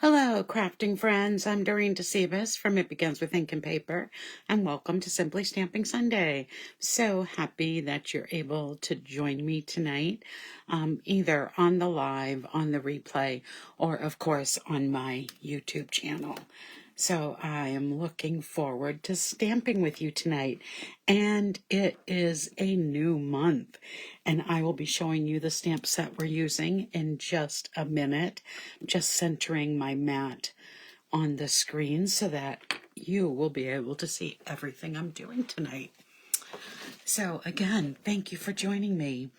Hello, crafting friends. I'm Doreen DeCebus from It Begins with Ink and Paper, and welcome to Simply Stamping Sunday. So happy that you're able to join me tonight, either on the live, on the replay, or of course on my YouTube channel. So I am looking forward to stamping with you tonight, and it is a new month, and I will be showing you the stamp set we're using in just a minute, just centering my mat on the screen so that you will be able to see everything I'm doing tonight. So again, thank you for joining me.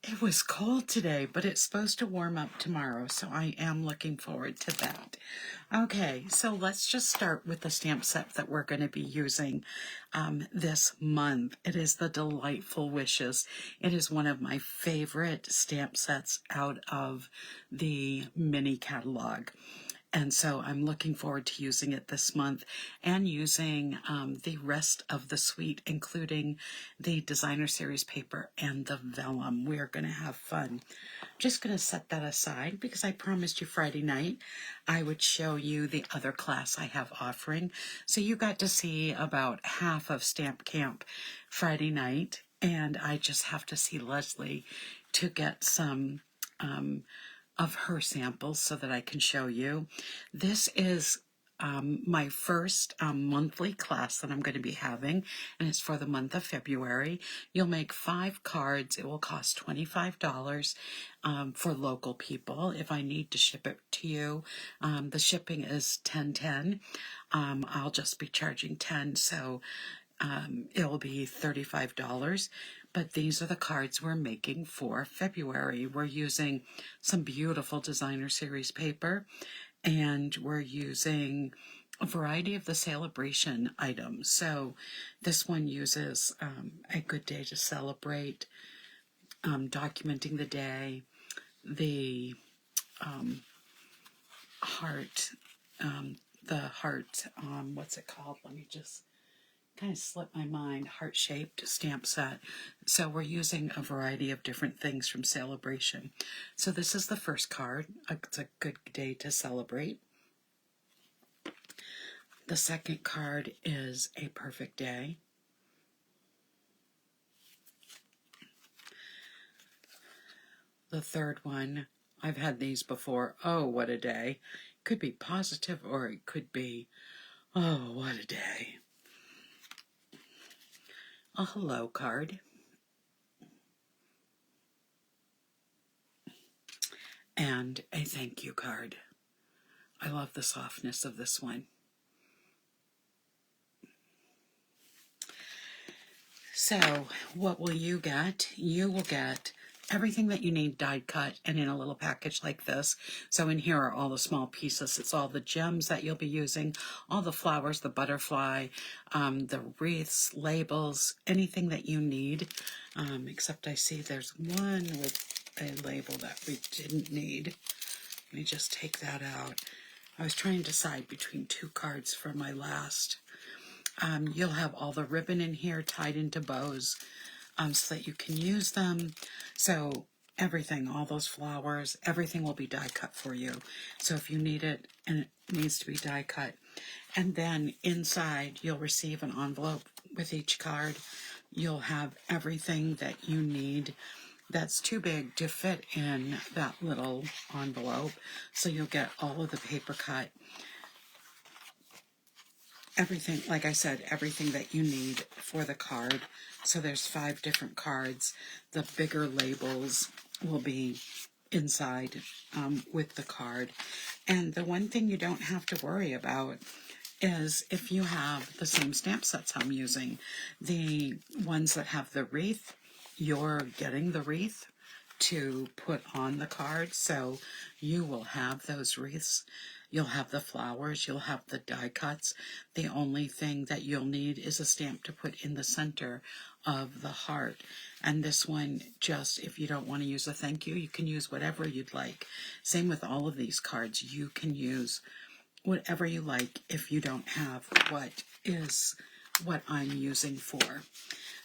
It was cold today, but it's supposed to warm up tomorrow, so I am looking forward to that. Okay, so let's just start with the stamp set that we're going to be using this month. It is the Delightful Wishes. It is one of my favorite stamp sets out of the mini catalog. And so I'm looking forward to using it this month and using the rest of the suite, including the designer series paper and the vellum. We are going to have fun. Just going to set that aside because I promised you Friday night I would show you the other class I have offering. So you got to see about half of Stamp Camp Friday night, and I just have to see Leslie to get some of her samples so that I can show you. This is my first monthly class that I'm going to be having, and it's for the month of February. You'll make 5 cards. It will cost $25 for local people. If I need to ship it to you, the shipping is $10.10. I'll just be charging $10, so it will be $35. But these are the cards we're making for February. We're using some beautiful designer series paper, and we're using a variety of the celebration items. So this one uses a good day to celebrate, documenting the day, the heart, what's it called? Let me just kind of slipped my mind, heart-shaped stamp set. So we're using a variety of different things from celebration. So this is the first card. It's a good day to celebrate. The second card is a perfect day. The third one, I've had these before. Oh, what a day. Could be positive or it could be, oh, what a day. A hello card. And a thank you card. I love the softness of this one. So what will you get? You will get everything that you need die cut and in a little package like this. So in here are all the small pieces. It's all the gems that you'll be using, all the flowers, the butterfly, the wreaths, labels, anything that you need. Except I see there's one with a label that we didn't need. Let me just take that out. I was trying to decide between 2 cards from my last. You'll have all the ribbon in here tied into bows so that you can use them. So everything, all those flowers, everything will be die cut for you. So if you need it and it needs to be die cut. And then inside you'll receive an envelope with each card. You'll have everything that you need that's too big to fit in that little envelope. So you'll get all of the paper cut. Everything, like I said, everything that you need for the card. So there's 5 different cards. The bigger labels will be inside with the card. And the one thing you don't have to worry about is if you have the same stamp sets I'm using, the ones that have the wreath, you're getting the wreath to put on the card. So you will have those wreaths. You'll have the flowers, you'll have the die cuts. The only thing that you'll need is a stamp to put in the center of the heart. And this one, just if you don't want to use a thank you, you can use whatever you'd like. Same with all of these cards. You can use whatever you like if you don't have what I'm using for.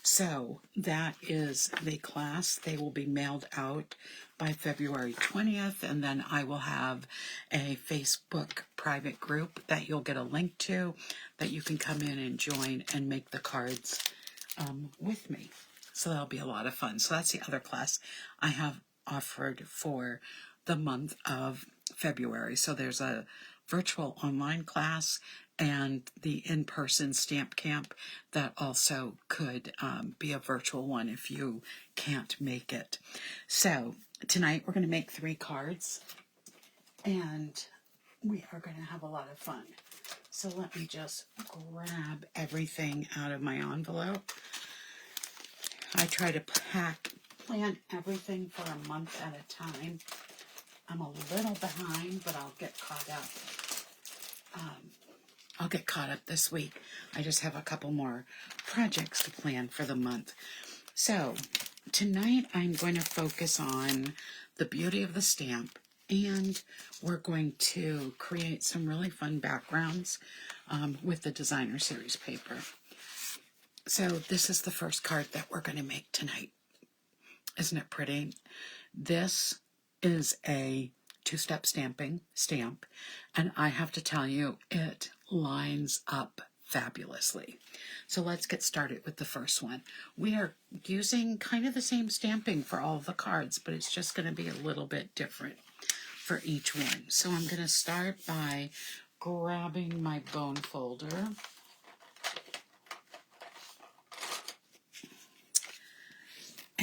So that is the class. They will be mailed out by February 20th, and then I will have a Facebook private group that you'll get a link to that you can come in and join and make the cards with me. So that'll be a lot of fun. So that's the other class I have offered for the month of February. So there's a virtual online class and the in-person stamp camp that also could be a virtual one if you can't make it. So tonight we're going to make 3 cards and we are going to have a lot of fun. So let me just grab everything out of my envelope. I try to plan everything for a month at a time. I'm a little behind, but I'll get caught up. I'll get caught up this week. I just have a couple more projects to plan for the month. So tonight I'm going to focus on the beauty of the stamp, and we're going to create some really fun backgrounds with the designer series paper. So this is the first card that we're going to make tonight. Isn't it pretty? This is a 2-step stamping stamp, and I have to tell you, it lines up fabulously. So let's get started with the first one. We are using kind of the same stamping for all of the cards, but it's just going to be a little bit different for each one. So I'm going to start by grabbing my bone folder.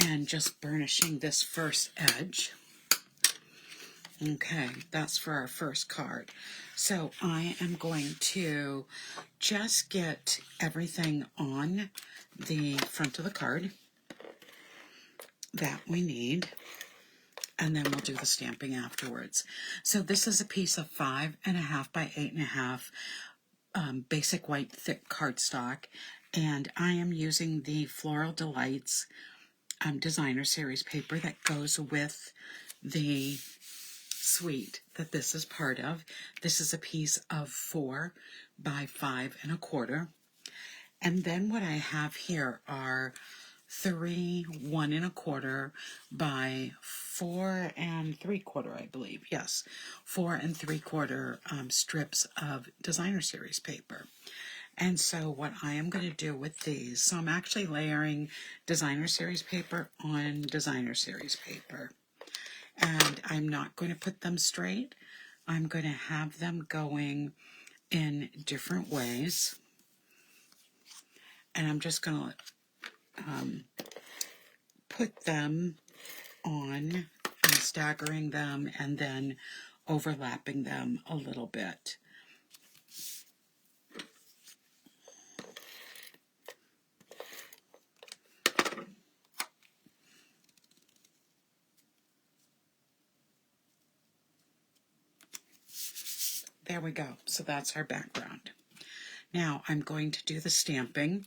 And just burnishing this first edge. Okay, that's for our first card. So I am going to just get everything on the front of the card that we need, and then we'll do the stamping afterwards. So this is a piece of 5.5 by 8.5 basic white thick cardstock, and I am using the Floral Delights designer series paper that goes with the suite that this is part of. This is a piece of 4 by 5.25. And then what I have here are 3 1.25 by 4.75, I believe. Yes, 4.75 strips of designer series paper. And so what I am going to do with these, so I'm actually layering designer series paper on designer series paper. And I'm not going to put them straight. I'm going to have them going in different ways. And I'm just going to put them on and staggering them and then overlapping them a little bit. There we go. So that's our background. Now I'm going to do the stamping.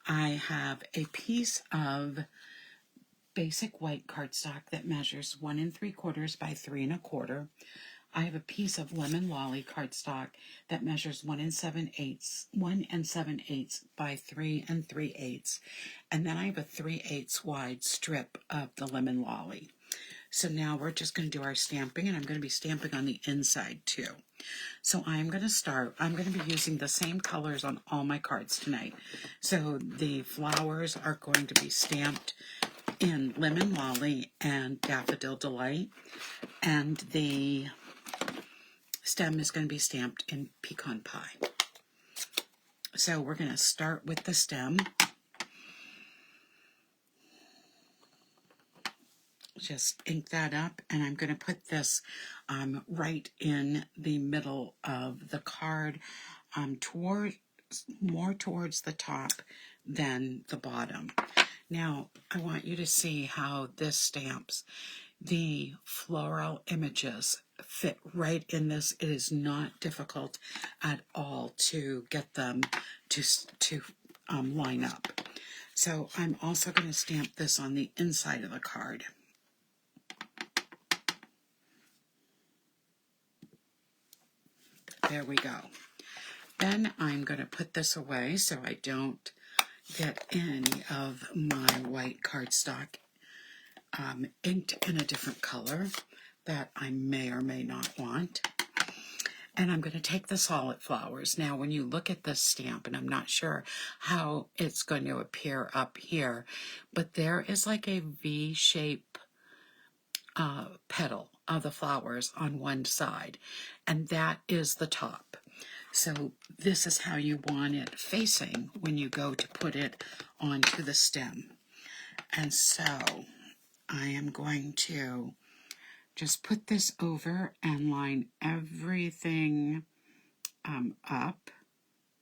I have a piece of basic white cardstock that measures 1 3/4 by 3.25. I have a piece of lemon lolly cardstock that measures 1 7/8 by 3 3/8, and then I have a 3/8 wide strip of the lemon lolly. So now we're just going to do our stamping, and I'm going to be stamping on the inside too. So I'm going to be using the same colors on all my cards tonight. So the flowers are going to be stamped in Lemon Lolly and Daffodil Delight, and the stem is going to be stamped in Pecan Pie. So we're going to start with the stem. Just ink that up, and I'm going to put this right in the middle of the card, more towards the top than the bottom. Now, I want you to see how this stamps. The floral images fit right in this. It is not difficult at all to get them to line up. So I'm also going to stamp this on the inside of the card. There we go. Then I'm going to put this away so I don't get any of my white cardstock inked in a different color that I may or may not want. And I'm going to take the solid flowers. Now, when you look at this stamp, and I'm not sure how it's going to appear up here, but there is like a V-shape petal of the flowers on one side, and that is the top. So this is how you want it facing when you go to put it onto the stem. And so I am going to just put this over and line everything up.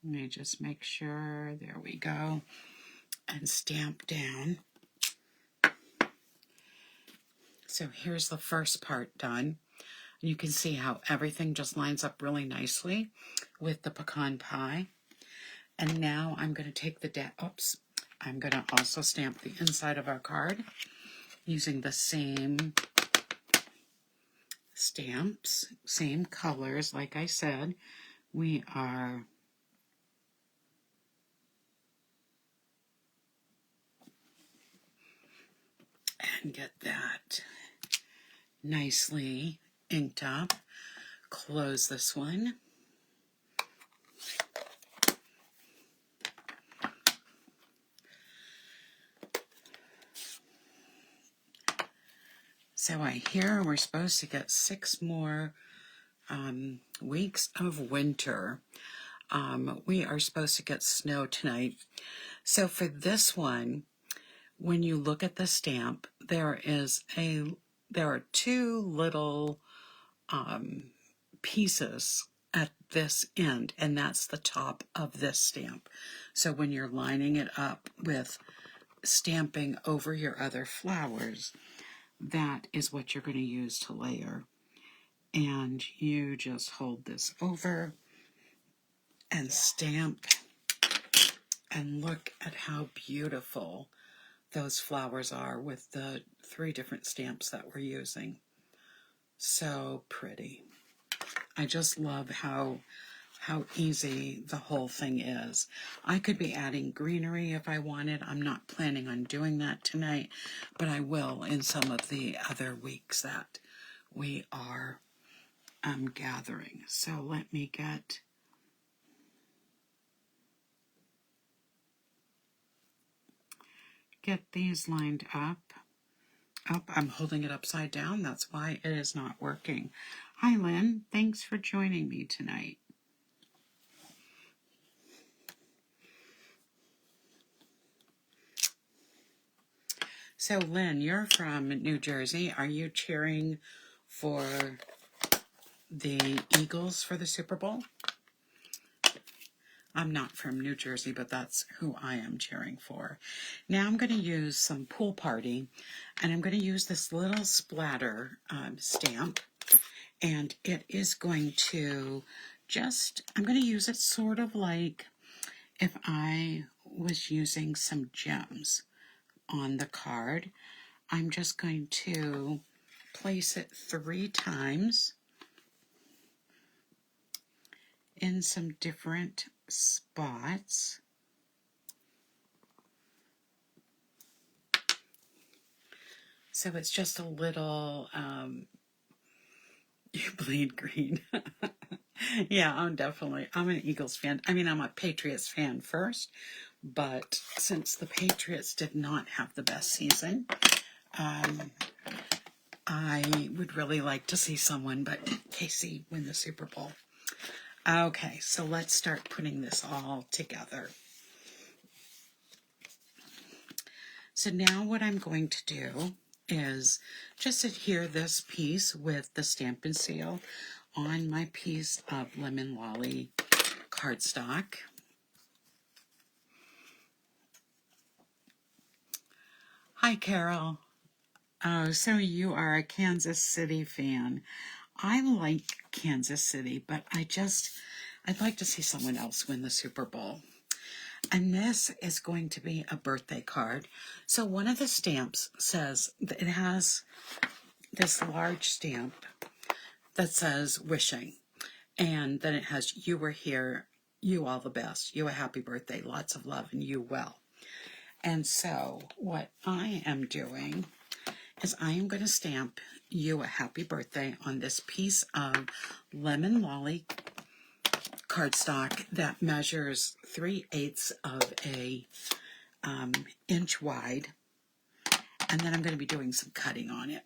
Let me just make sure, there we go, and stamp down. So here's the first part done. You can see how everything just lines up really nicely with the pecan pie. And now I'm going to take the, I'm going to also stamp the inside of our card using the same stamps, same colors. Like I said, we are and get that nicely inked up. Close this one. So I hear we're supposed to get 6 more weeks of winter. We are supposed to get snow tonight. So for this one, when you look at the stamp, there are 2 little pieces at this end, and that's the top of this stamp. So when you're lining it up with stamping over your other flowers, that is what you're going to use to layer. And you just hold this over and stamp, and look at how beautiful those flowers are with the 3 different stamps that we're using. So pretty. I just love how easy the whole thing is. I could be adding greenery if I wanted. I'm not planning on doing that tonight, but I will in some of the other weeks that we are gathering. So let me get these lined up. Oh, I'm holding it upside down. That's why it is not working. Hi, Lynn. Thanks for joining me tonight. So, Lynn, you're from New Jersey. Are you cheering for the Eagles for the Super Bowl? I'm not from New Jersey, but that's who I am cheering for. Now I'm going to use some Pool Party, and I'm going to use this little splatter stamp, and it is going to I'm going to use it sort of like if I was using some gems on the card. I'm just going to place it 3 times in some different spots. So it's just a little, you bleed green. Yeah, I'm an Eagles fan. I mean, I'm a Patriots fan first, but since the Patriots did not have the best season, I would really like to see someone but KC win the Super Bowl. Okay, so let's start putting this all together. So now what I'm going to do is just adhere this piece with the Stampin' Seal on my piece of Lemon Lolly cardstock. Hi, Carol. Oh, so you are a Kansas City fan. I like Kansas City, but I'd like to see someone else win the Super Bowl. And this is going to be a birthday card. So one of the stamps says, it has this large stamp that says wishing. And then it has, you were here, you all the best, you a happy birthday, lots of love, and you well. And so what I am doing is I am going to stamp you a happy birthday on this piece of lemon lolly cardstock that measures 3/8 of a inch wide. And then I'm going to be doing some cutting on it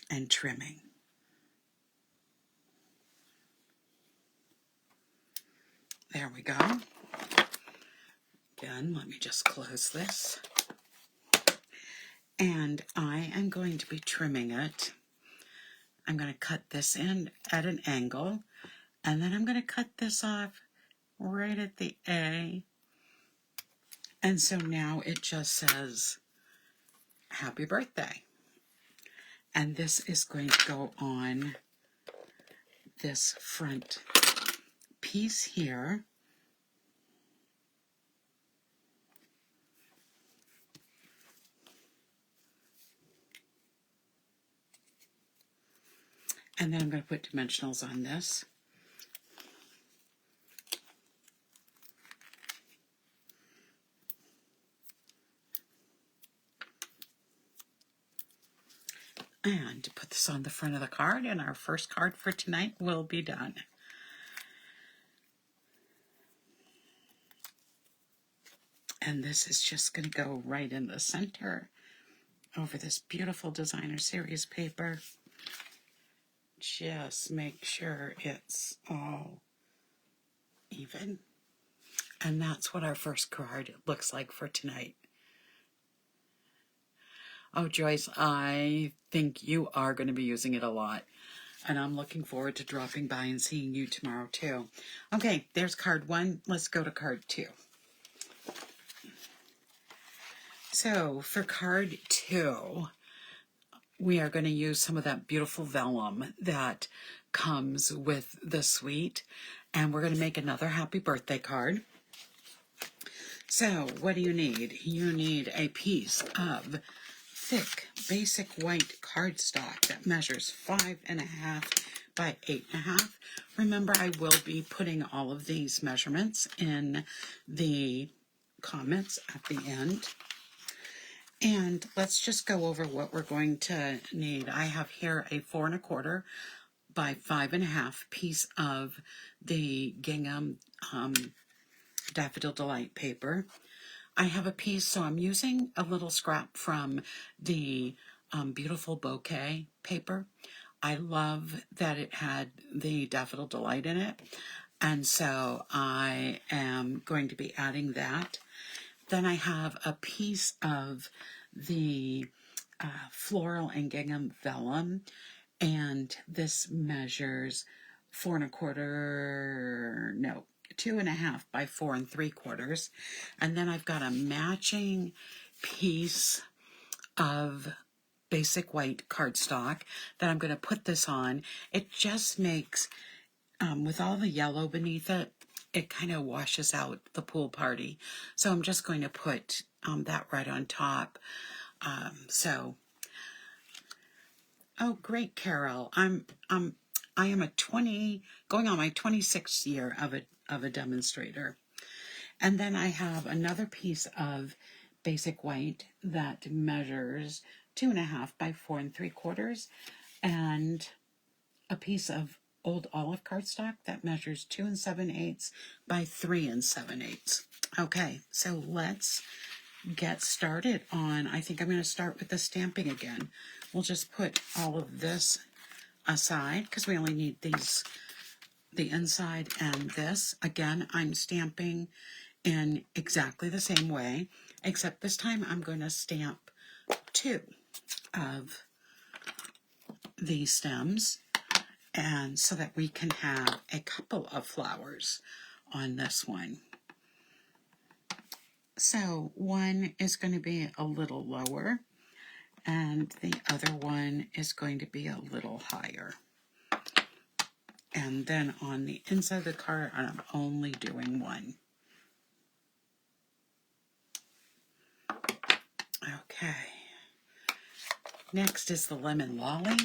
and trimming. There we go. Again, let me just close this. And I am going to be trimming it. I'm going to cut this in at an angle, and then I'm going to cut this off right at the A. And so now it just says, happy birthday. And this is going to go on this front piece here. And then I'm going to put dimensionals on this. And to put this on the front of the card, and our first card for tonight will be done. And this is just going to go right in the center over this beautiful designer series paper. Just make sure it's all even. And that's what our first card looks like for tonight. Oh, Joyce, I think you are going to be using it a lot. And I'm looking forward to dropping by and seeing you tomorrow, too. Okay, there's card 1. Let's go to card 2. So, for card 2, we are going to use some of that beautiful vellum that comes with the suite. And we're going to make another happy birthday card. So, what do you need? You need a piece of thick, basic white cardstock that measures 5.5 by 8.5. Remember, I will be putting all of these measurements in the comments at the end. And let's just go over what we're going to need. I have here a 4 1/4 by 5.5 piece of the Gingham Daffodil Delight paper. I have a piece, so I'm using a little scrap from the beautiful bouquet paper. I love that it had the Daffodil Delight in it, and so I am going to be adding that. Then I have a piece of the Floral and Gingham Vellum, and this measures 4 1/4, no, 2.5 by 4 3/4. And then I've got a matching piece of basic white cardstock that I'm going to put this on. It just makes, with all the yellow beneath it, it kind of washes out the pool party. So I'm just going to put that right on top. Oh, great, Carol. I am going on my 26th year of a demonstrator. And then I have another piece of basic white that measures 2.5 by 4 3/4, and a piece of old Olive Cardstock that measures 2 7/8 by 3 7/8. Okay, so let's get started on, I think I'm going to start with the stamping again. We'll just put all of this aside because we only need these, the inside and this. Again, I'm stamping in exactly the same way, except this time I'm going to stamp 2 of these stems, and so that we can have a couple of flowers on this one. So one is going to be a little lower, and the other one is going to be a little higher. And then on the inside of the card, I'm only doing 1. Okay. Next is the lemon lolly.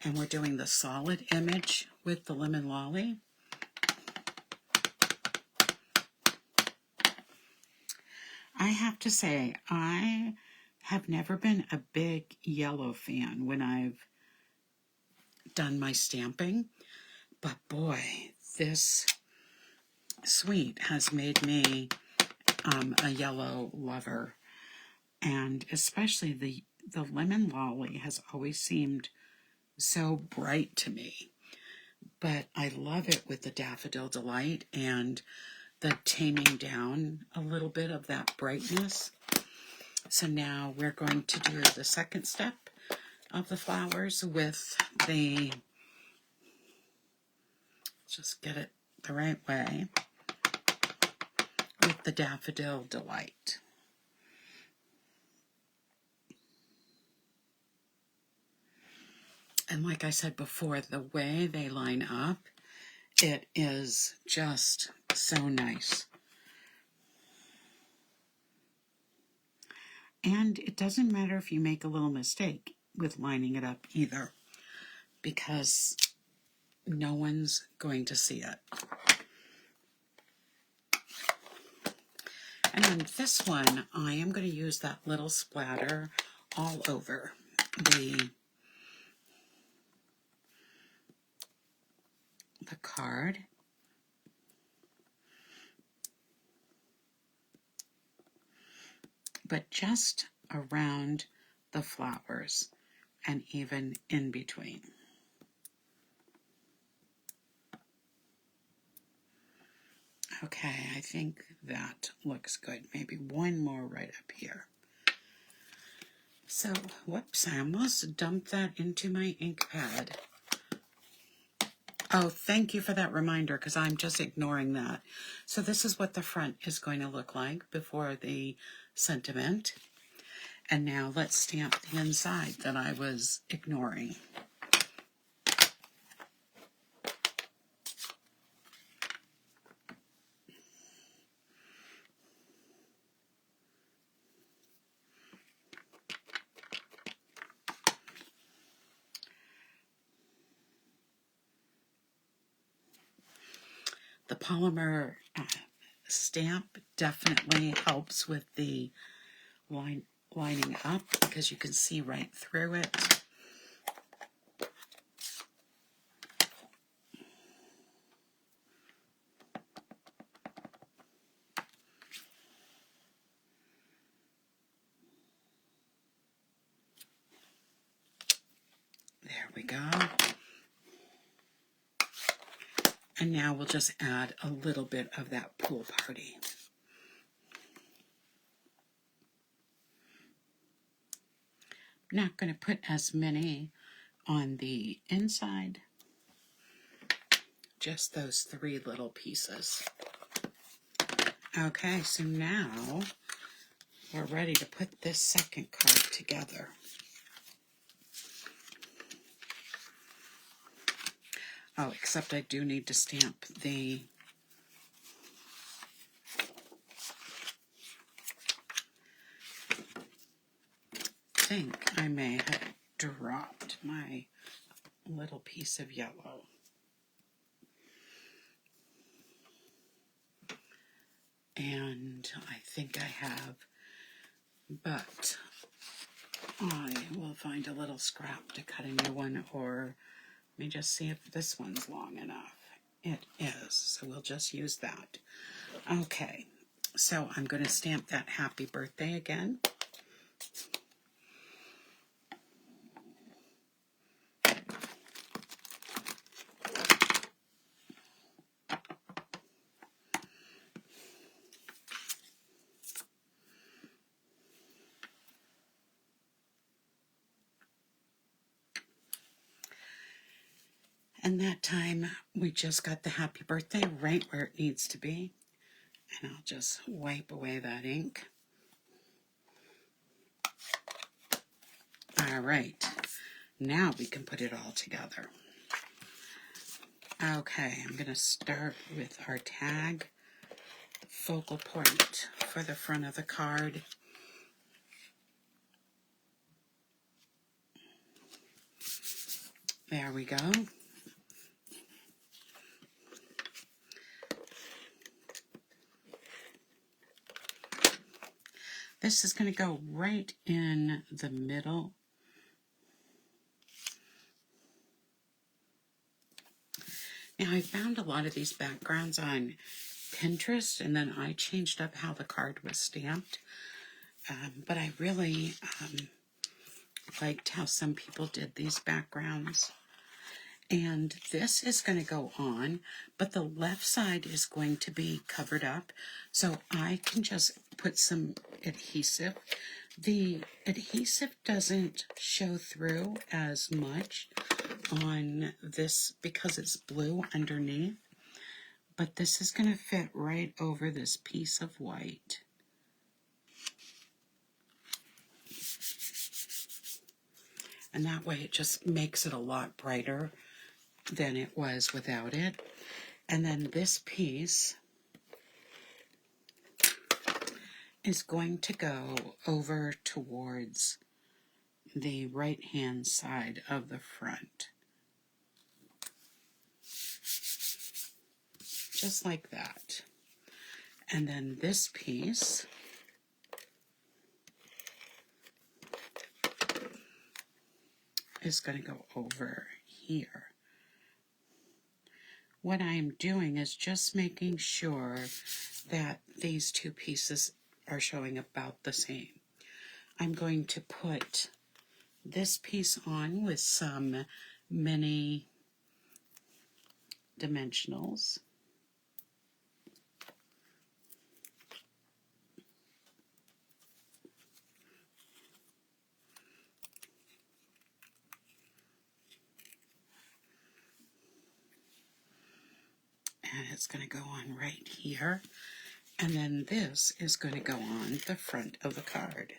And we're doing the solid image with the lemon lolly. I have to say, I have never been a big yellow fan when I've done my stamping, but boy, this suite has made me a yellow lover, and especially the lemon lolly has always seemed so bright to me, but I love it with the Daffodil Delight and the taming down a little bit of that brightness. So now we're going to do the second step of the flowers with the, just get it the right way, with the Daffodil Delight. And like I said before, the way they line up, it is just so nice. And it doesn't matter if you make a little mistake with lining it up either, because no one's going to see it. And on this one, I am going to use that little splatter all over the card. But just around the flowers and even in between. Okay, I think that looks good. Maybe one more right up here. So, whoops, I almost dumped that into my ink pad. Oh, thank you for that reminder, because I'm just ignoring that. So this is what the front is going to look like before the sentiment. And now let's stamp the inside that I was ignoring. The polymer stamp definitely helps with the lining up, because you can see right through it. There we go. And now we'll just add a little bit of that pool party. I'm not going to put as many on the inside, just those 3 little pieces. Okay, so now we're ready to put this second card together. Oh, except I do need to stamp the I think I may have dropped my little piece of yellow. And I think I have, but I will find a little scrap to cut a new one, or let me just see if this one's long enough. It is, so we'll just use that. Okay, so I'm going to stamp that happy birthday again. And that time we just got the happy birthday right where it needs to be. And I'll just wipe away that ink. All right, now we can put it all together. Okay, I'm going to start with our tag, the focal point for the front of the card. There we go. this is going to go right in the middle. Now, I found a lot of these backgrounds on Pinterest, and then I changed up how the card was stamped. But I really liked how some people did these backgrounds. And this is going to go on, but the left side is going to be covered up. So I can just put some adhesive. The adhesive doesn't show through as much on this because it's blue underneath. But this is going to fit right over this piece of white. And that way it just makes it a lot brighter than it was without it. And then this piece is going to go over towards the right-hand side of the front. Just like that. And then this piece is going to go over here. What I'm doing is just making sure that these two pieces are showing about the same. I'm going to put this piece on with some mini dimensionals. And it's going to go on right here. And then this is going to go on the front of the card.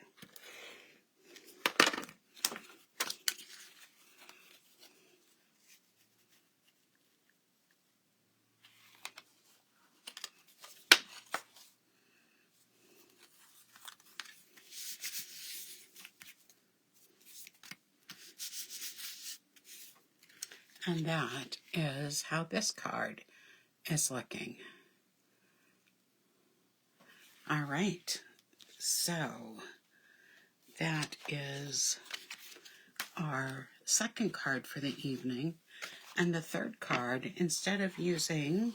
And that is how this card is looking. All right, so that is our second card for the evening. And the third card, instead of using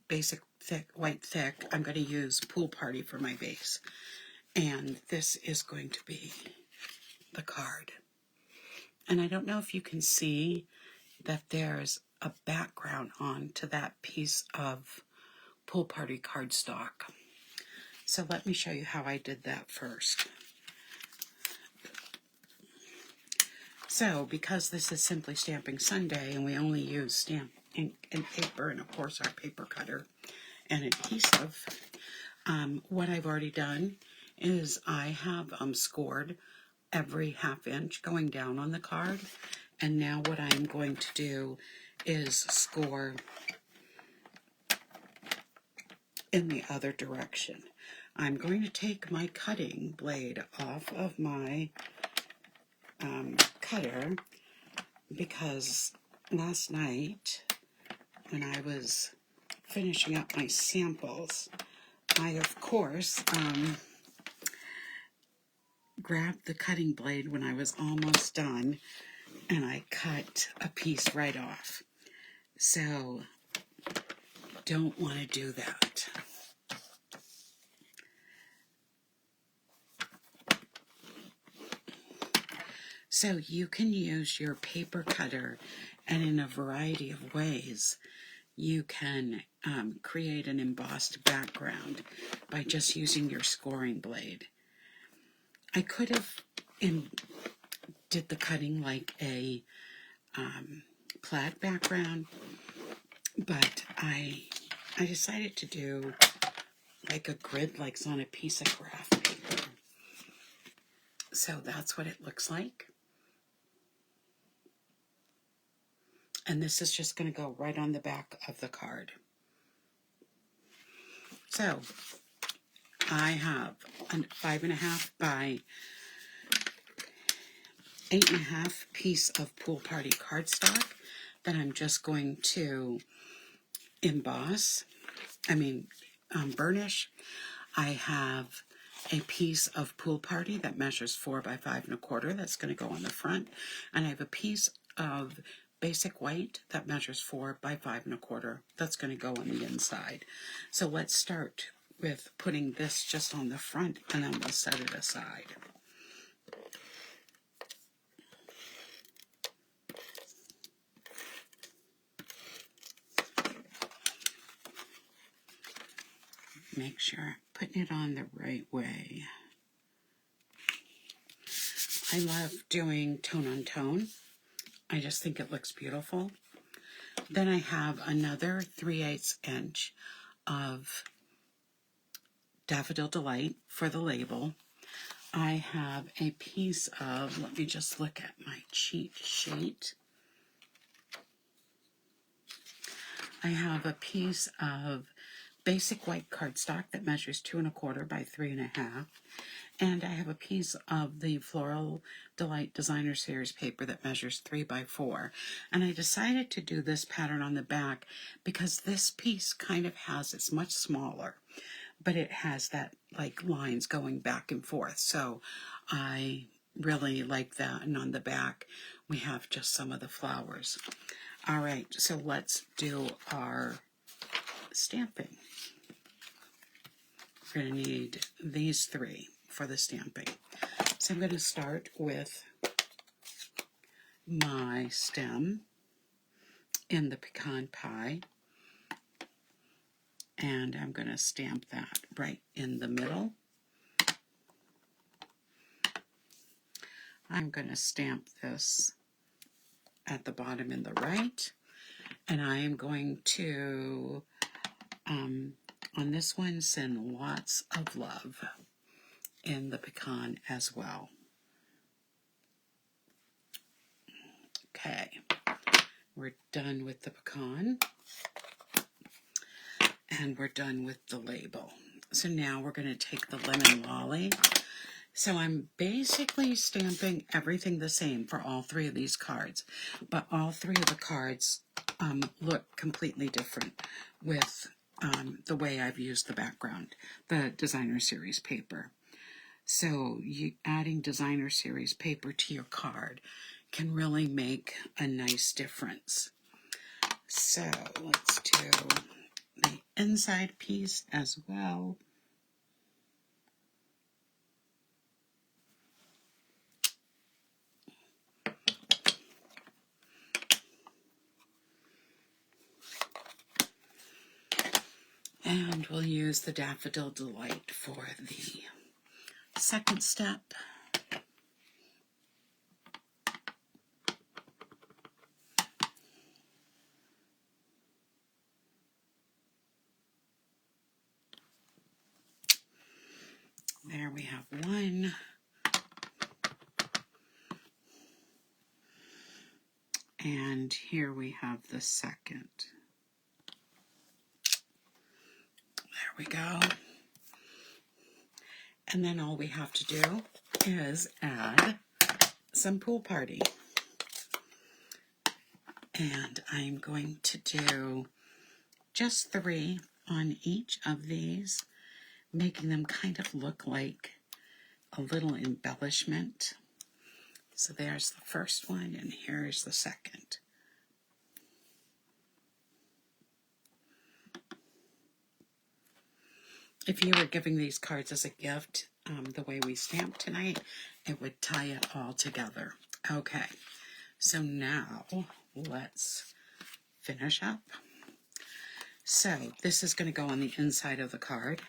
basic thick, white thick, I'm going to use Pool Party for my base. And this is going to be the card. And I don't know if you can see that there's a background on to that piece of Pool Party cardstock. So let me show you how I did that first. So because this is Simply Stamping Sunday and we only use stamp, ink, and paper, and of course our paper cutter and adhesive, what I've already done is I have scored every ½ inch going down on the card. And now what I'm going to do is score in the other direction. I'm going to take my cutting blade off of my cutter because last night when I was finishing up my samples, I of course grabbed the cutting blade when I was almost done and I cut a piece right off. So don't want to do that. So you can use your paper cutter, and in a variety of ways you can create an embossed background by just using your scoring blade. I could have did the cutting like a plaid background, but I decided to do like a grid like's on a piece of graph paper. So that's what it looks like. And this is just going to go right on the back of the card. So I have a 5.5 by 8.5 piece of Pool Party cardstock that I'm just going to burnish. I have a piece of Pool Party that measures 4 by 5 1/4. That's going to go on the front. And I have a piece of Basic White that measures 4 by 5 1/4. That's going to go on the inside. So let's start with putting this just on the front, and then we'll set it aside. Make sure I'm putting it on the right way. I love doing tone on tone. I just think it looks beautiful. Then I have another 3/8 inch of Daffodil Delight for the label. I have a piece of, let me just look at my cheat sheet. I have a piece of Basic White Cardstock that measures 2 1/4 by 3 1/2. And I have a piece of the Floral Delight Designer Series paper that measures 3 by 4. And I decided to do this pattern on the back because this piece kind of has, it's much smaller, but it has that like lines going back and forth. So I really like that. And on the back, we have just some of the flowers. All right, so let's do our stamping. We're going to need these 3 for the stamping. So I'm going to start with my stem in the pecan pie, and I'm going to stamp that right in the middle. I'm going to stamp this at the bottom in the right, and I am going to on this one send lots of love in the pecan as well. Okay, we're done with the pecan, and we're done with the label. So now we're going to take the lemon lolly. So I'm basically stamping everything the same for all 3 of these cards, but all 3 of the cards look completely different with the way I've used the background, the Designer Series paper. So adding Designer Series paper to your card can really make a nice difference. So let's do the inside piece as well. And we'll use the Daffodil Delight for the second step. There we have one. And here we have the second. There we go. And then all we have to do is add some Pool Party. And I'm going to do just 3 on each of these, making them kind of look like a little embellishment. So there's the first one, and here's the second. If you were giving these cards as a gift, the way we stamped tonight, it would tie it all together. Okay, so now let's finish up. So this is going to go on the inside of the card.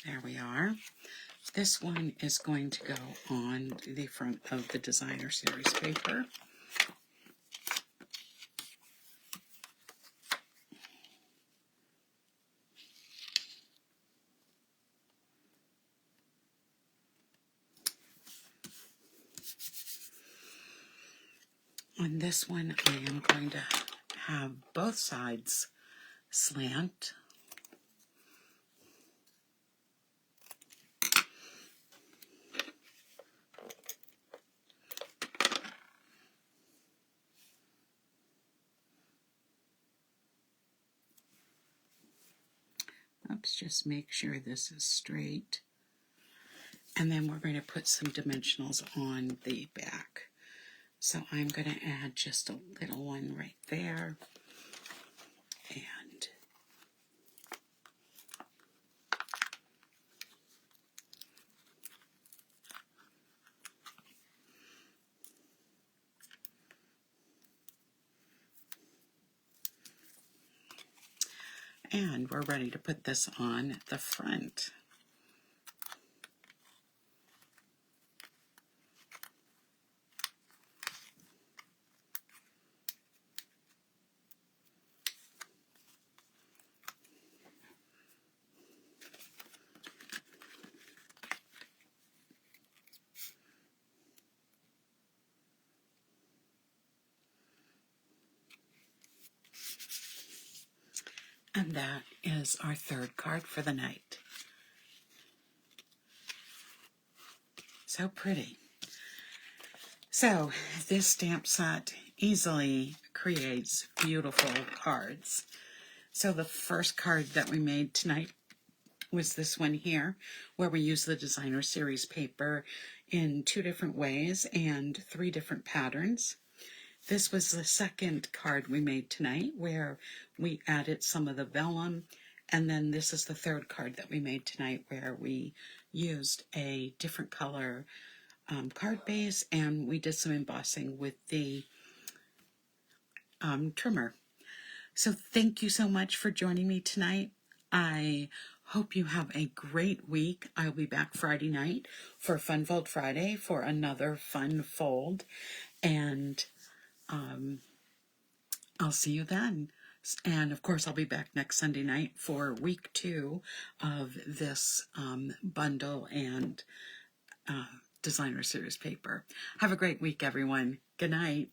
There we are. This one is going to go on the front of the Designer Series paper. On this one, I am going to have both sides slant. let's just make sure this is straight. And then we're going to put some dimensionals on the back. So I'm going to add just a little one right there. And we're ready to put this on the front. And that is our third card for the night. So pretty. So this stamp set easily creates beautiful cards. So the first card that we made tonight was this one here, where we use the designer series paper in 2 different ways and 3 different patterns. This was the second card we made tonight, where we added some of the vellum, and then this is the third card that we made tonight, where we used a different color card base, and we did some embossing with the trimmer. So thank you so much for joining me tonight. I hope you have a great week. I'll be back Friday night for Fun Fold Friday for another fun fold, and I'll see you then. And of course, I'll be back next Sunday night for week 2 of this bundle and designer series paper. Have a great week, everyone. Good night.